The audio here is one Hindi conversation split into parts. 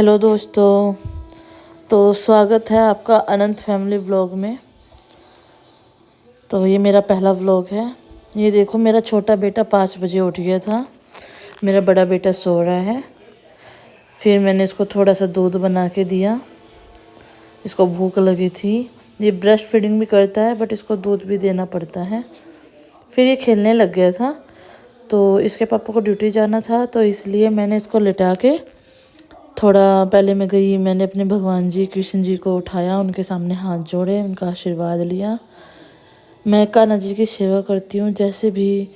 हेलो दोस्तों। तो स्वागत है आपका अनंत फैमिली व्लॉग में। तो ये मेरा पहला व्लॉग है। ये देखो, मेरा छोटा बेटा 5 बजे उठ गया था। मेरा बड़ा बेटा सो रहा है। फिर मैंने इसको थोड़ा सा दूध बना के दिया। इसको भूख लगी थी। ये ब्रेस्ट फीडिंग भी करता है, बट इसको दूध भी देना पड़ता है। फिर ये खेलने लग गया था। तो इसके पापा को ड्यूटी जाना था, तो इसलिए मैंने इसको लिटा के थोड़ा पहले मैं गई। मैंने अपने भगवान जी कृष्ण जी को उठाया, उनके सामने हाथ जोड़े, उनका आशीर्वाद लिया। मैं कान्हा जी की सेवा करती हूँ, जैसे भी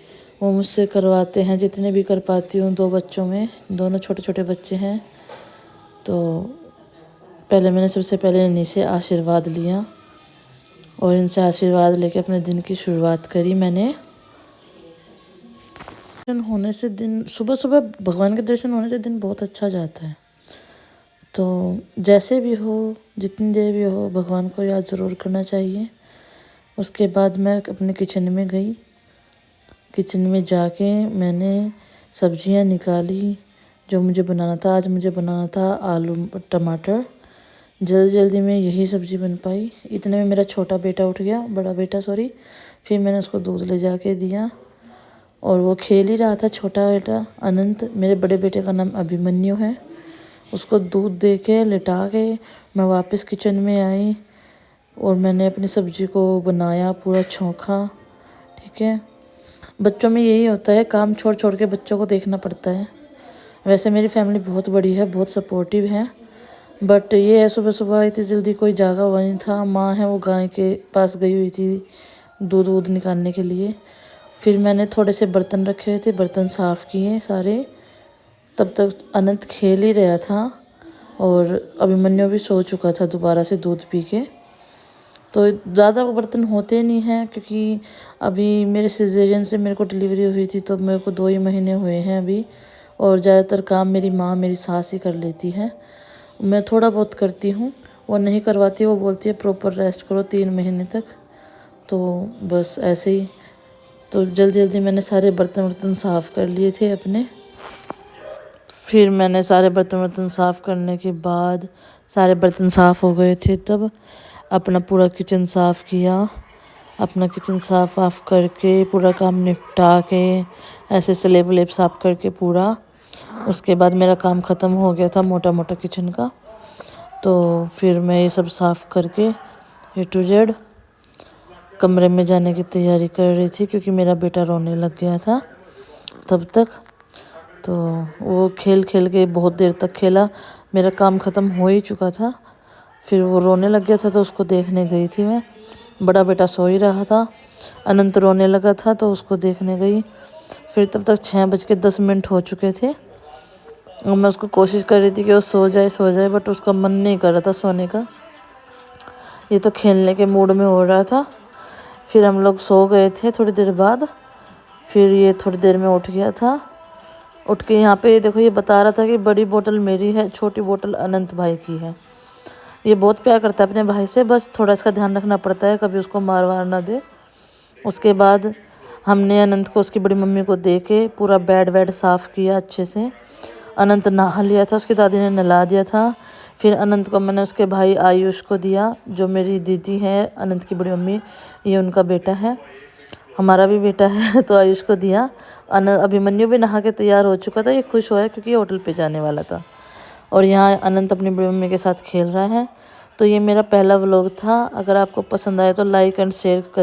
वो मुझसे करवाते हैं, जितने भी कर पाती हूँ। 2 बच्चों में दोनों छोटे छोटे बच्चे हैं। तो पहले मैंने सबसे पहले इन्हीं से आशीर्वाद लिया और इनसे आशीर्वाद लेके अपने दिन की शुरुआत करी मैंने। दर्शन होने से दिन, सुबह सुबह भगवान के दर्शन होने से दिन बहुत अच्छा जाता है। तो जैसे भी हो, जितनी देर भी हो, भगवान को याद ज़रूर करना चाहिए। उसके बाद मैं अपने किचन में गई। किचन में जाके मैंने सब्जियां निकाली जो मुझे बनाना था। आज मुझे बनाना था आलू टमाटर। जल्दी जल्दी में यही सब्ज़ी बन पाई। इतने में मेरा छोटा बेटा उठ गया, बड़ा बेटा सॉरी। फिर मैंने उसको दूध ले जाके दिया और वो खेल ही रहा था, छोटा बेटा अनंत। मेरे बड़े बेटे का नाम अभिमन्यु है। उसको दूध दे के लिटा के मैं वापस किचन में आई और मैंने अपनी सब्ज़ी को बनाया, पूरा छौंका। ठीक है, बच्चों में यही होता है, काम छोड़ छोड़ के बच्चों को देखना पड़ता है। वैसे मेरी फैमिली बहुत बड़ी है, बहुत सपोर्टिव है, बट ये है सुबह सुबह इतनी जल्दी कोई जागा हुआ नहीं था। माँ है वो गाय के पास गई हुई थी दूध वूध निकालने के लिए। फिर मैंने थोड़े से बर्तन रखे हुए थे, बर्तन साफ़ किए सारे। तब तक अनंत खेल ही रहा था और अभिमन्यु भी सो चुका था दोबारा से दूध पी के। तो ज़्यादा बर्तन होते नहीं हैं, क्योंकि अभी मेरे सिजेरियन से मेरे को डिलीवरी हुई थी, तो मेरे को 2 ही महीने हुए हैं अभी। और ज़्यादातर काम मेरी माँ, मेरी सास ही कर लेती है। मैं थोड़ा बहुत करती हूँ, वो नहीं करवाती। वो बोलती है प्रॉपर रेस्ट करो 3 महीने तक। तो बस ऐसे ही। तो जल्दी जल्दी मैंने सारे बर्तन साफ़ कर लिए थे अपने। फिर मैंने सारे बर्तन साफ़ करने के बाद, सारे बर्तन साफ़ हो गए थे, तब अपना पूरा किचन साफ़ किया। अपना किचन साफ़ वाफ़ करके पूरा काम निपटा के ऐसे स्लेब व्लेब साफ़ करके पूरा, उसके बाद मेरा काम ख़त्म हो गया था मोटा मोटा किचन का। तो फिर मैं ये सब साफ़ करके A to Z कमरे में जाने की तैयारी कर रही थी, क्योंकि मेरा बेटा रोने लग गया था तब तक। तो वो खेल खेल के बहुत देर तक खेला। मेरा काम ख़त्म हो ही चुका था। फिर वो रोने लग गया था, तो उसको देखने गई थी मैं। बड़ा बेटा सो ही रहा था, अनंत रोने लगा था, तो उसको देखने गई। फिर तब तक 6:10 हो चुके थे और मैं उसको कोशिश कर रही थी कि वो सो जाए, बट उसका मन नहीं कर रहा था सोने का। ये तो खेलने के मूड में हो रहा था। फिर हम लोग सो गए थे थोड़ी देर बाद। फिर ये थोड़ी देर में उठ गया था। उठ के यहाँ पे देखो, ये बता रहा था कि बड़ी बोतल मेरी है, छोटी बोतल अनंत भाई की है। ये बहुत प्यार करता है अपने भाई से, बस थोड़ा इसका ध्यान रखना पड़ता है, कभी उसको मार वार ना दे। उसके बाद हमने अनंत को उसकी बड़ी मम्मी को दे के पूरा बेड वेड साफ़ किया अच्छे से। अनंत नहा लिया था, उसकी दादी ने नहला दिया था। फिर अनंत को मैंने उसके भाई आयुष को दिया, जो मेरी दीदी है अनंत की बड़ी मम्मी, ये उनका बेटा है, हमारा भी बेटा है। तो आयुष को दिया। अभिमन्यु भी नहा के तैयार हो चुका था। ये खुश हुआ है क्योंकि ये होटल पे जाने वाला था। और यहाँ अनंत अपनी बड़ी मम्मी के साथ खेल रहा है। तो ये मेरा पहला व्लॉग था। अगर आपको पसंद आए तो लाइक एंड शेयर कर